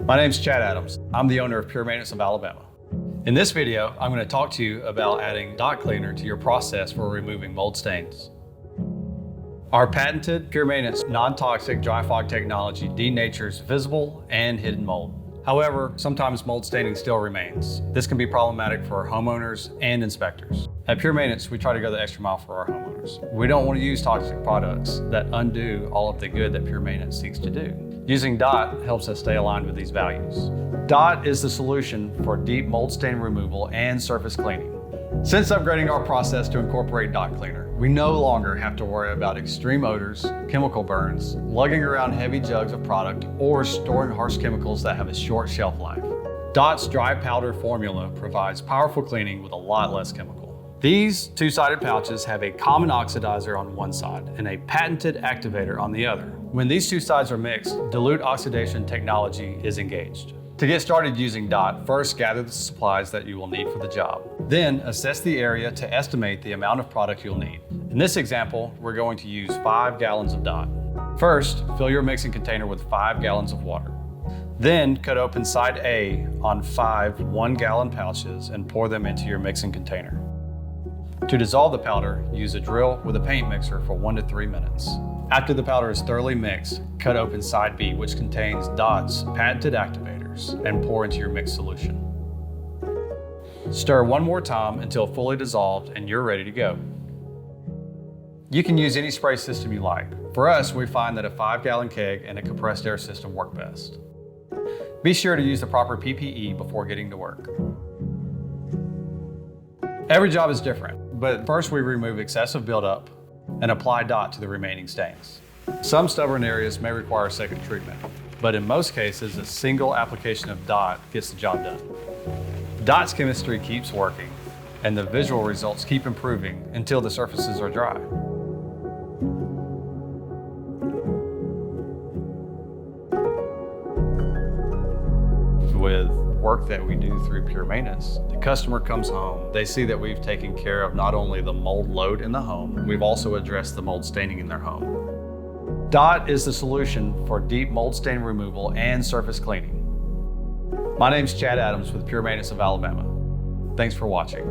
My name's Chad Adams. I'm the owner of Pure Maintenance of Alabama. In this video, I'm going to talk to you about adding dot cleaner to your process for removing mold stains. Our patented Pure Maintenance non-toxic dry fog technology denatures visible and hidden mold. However, sometimes mold staining still remains. This can be problematic for homeowners and inspectors. At Pure Maintenance, we try to go the extra mile for our homeowners. We don't want to use toxic products that undo all of the good that Pure Maintenance seeks to do. Using DOT helps us stay aligned with these values. DOT is the solution for deep mold stain removal and surface cleaning. Since upgrading our process to incorporate dot cleaner, we no longer have to worry about extreme odors, chemical burns, lugging around heavy jugs of product, or storing harsh chemicals that have a short shelf life. DOT's dry powder formula provides powerful cleaning with a lot less chemical. These two-sided pouches have a common oxidizer on one side and a patented activator on the other. When these two sides are mixed, dilute oxidation technology is engaged. To get started using DOT, first gather the supplies that you will need for the job. Then assess the area to estimate the amount of product you'll need. In this example, we're going to use 5 gallons of DOT. First, fill your mixing container with 5 gallons of water. Then cut open side A on 5 1-gallon pouches and pour them into your mixing container. To dissolve the powder, use a drill with a paint mixer for 1 to 3 minutes. After the powder is thoroughly mixed, cut open side B, which contains DOT's patented activators, and pour into your mixed solution. Stir one more time until fully dissolved and you're ready to go. You can use any spray system you like. For us, we find that a 5-gallon keg and a compressed air system work best. Be sure to use the proper PPE before getting to work. Every job is different, but first we remove excessive buildup and apply DOT to the remaining stains. Some stubborn areas may require a second treatment, but in most cases, a single application of DOT gets the job done. DOT's chemistry keeps working, and the visual results keep improving until the surfaces are dry. With work that we do through Pure Maintenance, the customer comes home, they see that we've taken care of not only the mold load in the home, we've also addressed the mold staining in their home. DOT is the solution for deep mold stain removal and surface cleaning. My name's Chad Adams with Pure Maintenance of Alabama. Thanks for watching.